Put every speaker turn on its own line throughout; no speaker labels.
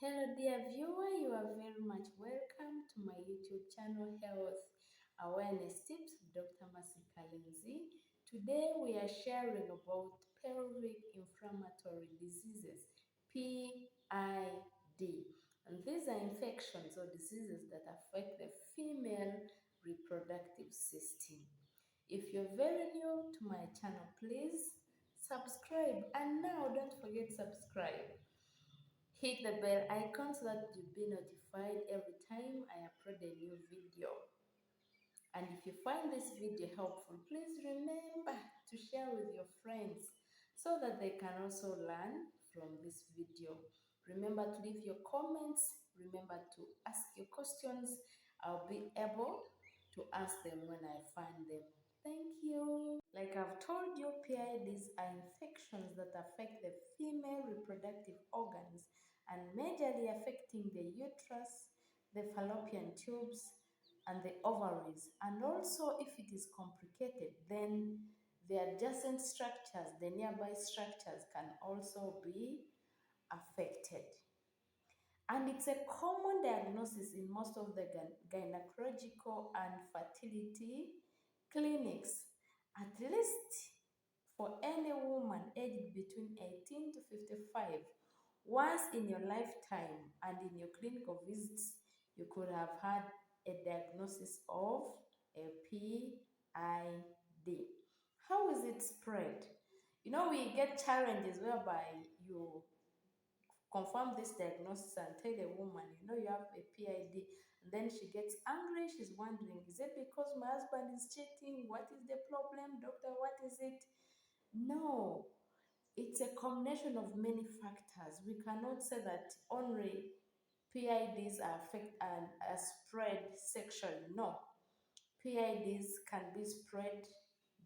Hello dear viewer, you are very much welcome to my YouTube channel Health Awareness Tips with Dr. Masika Lindsay. Today we are sharing about pelvic inflammatory diseases, PID. And these are infections or diseases that affect the female reproductive system. If you're very new to my channel, please subscribe, and now don't forget subscribe. Hit the bell icon so that you'll be notified every time I upload a new video. And if you find this video helpful, please remember to share with your friends so that they can also learn from this video. Remember to leave your comments. Remember to ask your questions. I'll be able to ask them when I find them. Thank you. Like I've told you, PIDs are infections that affect the female reproductive organs and majorly affecting the uterus, the fallopian tubes, and the ovaries. And also, if it is complicated, then the adjacent structures, the nearby structures, can also be affected. And it's a common diagnosis in most of the gynecological and fertility clinics, at least for any woman aged between 18 to 55. Once in your lifetime and in your clinical visits, you could have had a diagnosis of a PID. How is it spread? We get challenges whereby you confirm this diagnosis and tell a woman, you have a PID, and then she gets angry. She's wondering, is it because my husband is cheating? What is the problem, doctor? What is it? No, it's a combination of many factors. We cannot say that only PIDs are spread sexually. No, PIDs can be spread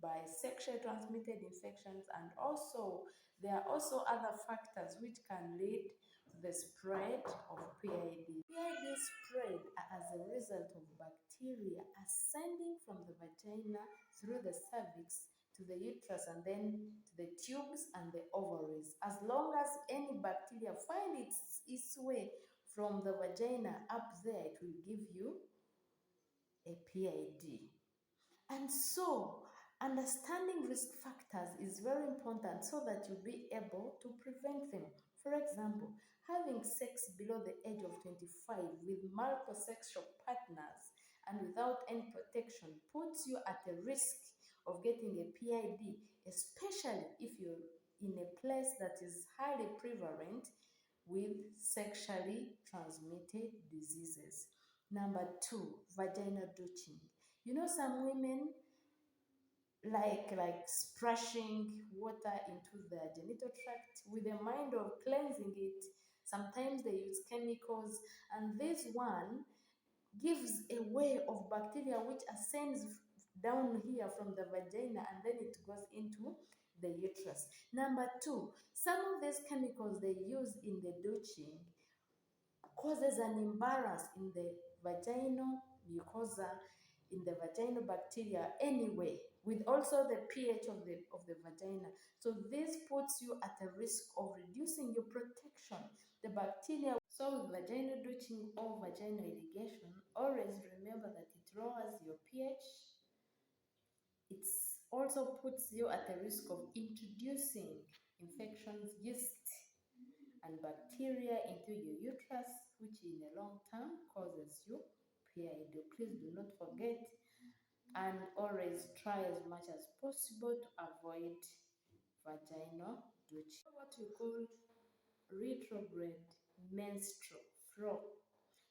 by sexually transmitted infections, and also there are also other factors which can lead to the spread of PIDs. PIDs spread as a result of bacteria ascending from the vagina through the cervix to the uterus and then to the tubes and the ovaries. As long as any bacteria finds its way from the vagina up there, it will give you a PID. And so, understanding risk factors is very important so that you'll be able to prevent them. For example, having sex below the age of 25 with multiple sexual partners and without any protection puts you at a risk of getting a PID, especially if you're in a place that is highly prevalent with sexually transmitted diseases. Number 2, vaginal douching. Some women like splashing water into their genital tract with the mind of cleansing it. Sometimes they use chemicals, and this one gives a way of bacteria which ascends down here from the vagina and then it goes into the uterus. Number 2, some of these chemicals they use in the douching causes an imbalance in the vaginal mucosa, in the vaginal bacteria anyway, with also the pH of the vagina. So this puts you at a risk of reducing your protection. The bacteria. So with vaginal douching or vaginal irrigation, always remember that it lowers your pH. It also puts you at a risk of introducing infections, yeast, and bacteria into your uterus, which in the long term causes you PID. Please do not forget and always try as much as possible to avoid vaginal douching. What we call retrograde menstrual flow.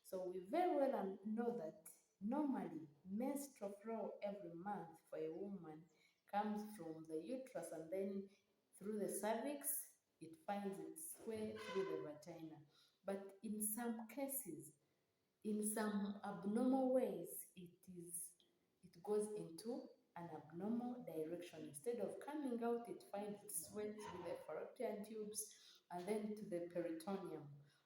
So we very well know that normally menstrual flow every month for a woman comes from the uterus and then through the cervix, it finds its way through the vagina. But in some cases, in some abnormal ways, it goes into an abnormal direction. Instead of coming out, it finds its way through the fallopian tubes and then to the peritoneum,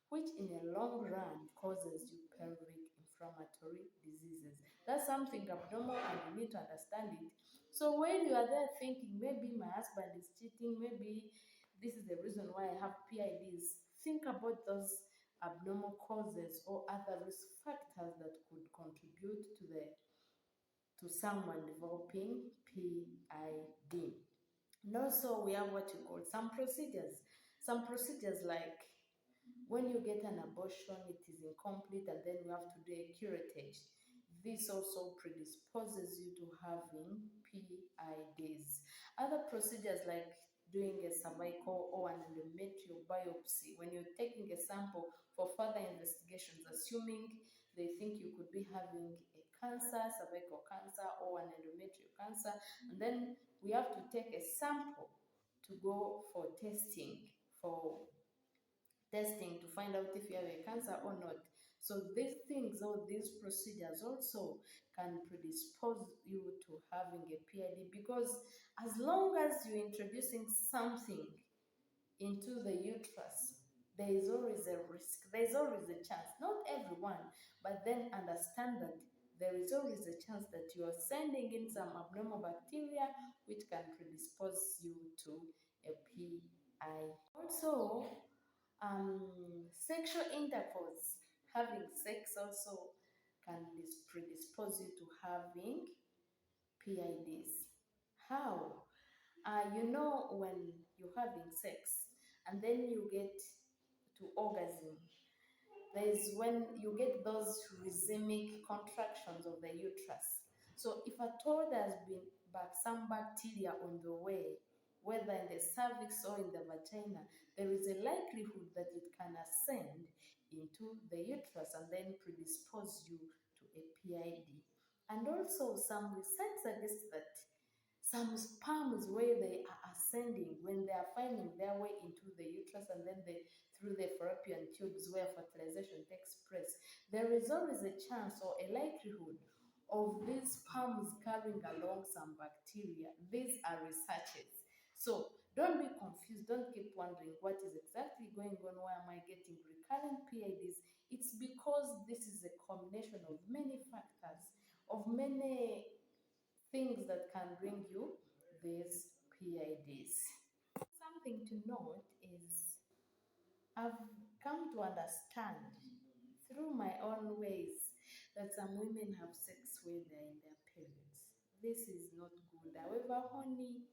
which in the long run causes you pelvic inflammatory diseases. That's something abnormal and you need to understand it. So when you are there thinking, maybe my husband is cheating, maybe this is the reason why I have PIDs, think about those abnormal causes or other risk factors that could contribute to someone developing PID. And also we have what you call some procedures. Some procedures like when you get an abortion, it is incomplete, and then you have to do a curettage. This also predisposes you to having PIDs. Other procedures like doing a cervical or an endometrial biopsy, when you're taking a sample for further investigations, assuming they think you could be having a cancer, cervical cancer, or an endometrial cancer, and then we have to take a sample to go for testing to find out if you have a cancer or not. So these things or these procedures also can predispose you to having a PID, because as long as you're introducing something into the uterus, there is always a risk, there is always a chance. Not everyone, but then understand that there is always a chance that you are sending in some abnormal bacteria which can predispose you to a PID. Also, sexual intercourse, having sex also can predispose you to having PIDs. How? When you're having sex and then you get to orgasm, there's when you get those rhythmic contractions of the uterus. So if at all there's been some bacteria on the way, whether in the cervix or in the vagina, there is a likelihood that it can ascend into the uterus and then predispose you to a PID. And also some research suggests that some sperms, where they are ascending, when they are finding their way into the uterus and then through the fallopian tubes where fertilization takes place, there is always a chance or a likelihood of these sperms carrying along some bacteria. These are researches. So don't be confused. Don't keep wondering what is exactly going on. Why am I getting recurrent PIDs? It's because this is a combination of many factors, of many things that can bring you these PIDs. Something to note is I've come to understand through my own ways that some women have sex where they're in their periods. This is not good. However horny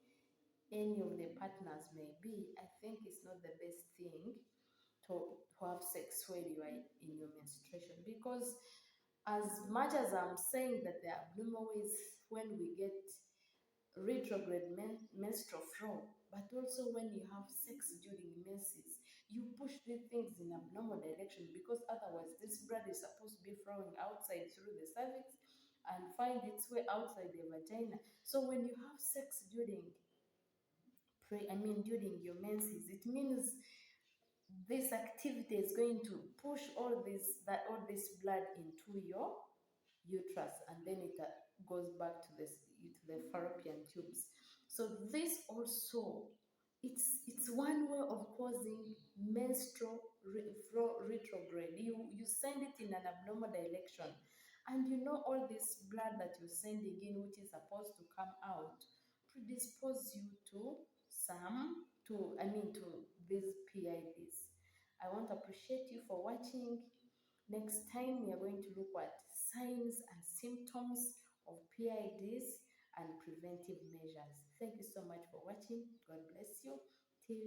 any of the partners may be, I think it's not the best thing to have sex when you are in your menstruation, because as much as I'm saying that there are abnormal ways when we get retrograde menstrual flow, but also when you have sex during menses, you push these things in abnormal direction, because otherwise this blood is supposed to be flowing outside through the cervix and find its way outside the vagina. So when you have sex during your menses, it means this activity is going to push all this blood into your uterus, and then it goes back to the fallopian tubes. So this also, it's one way of causing menstrual flow retrograde. You send it in an abnormal direction, and all this blood that you're sending in, which is supposed to come out, predispose you to these PIDs. I want to appreciate you for watching. Next time, we are going to look at signs and symptoms of PIDs and preventive measures. Thank you so much for watching. God bless you. Till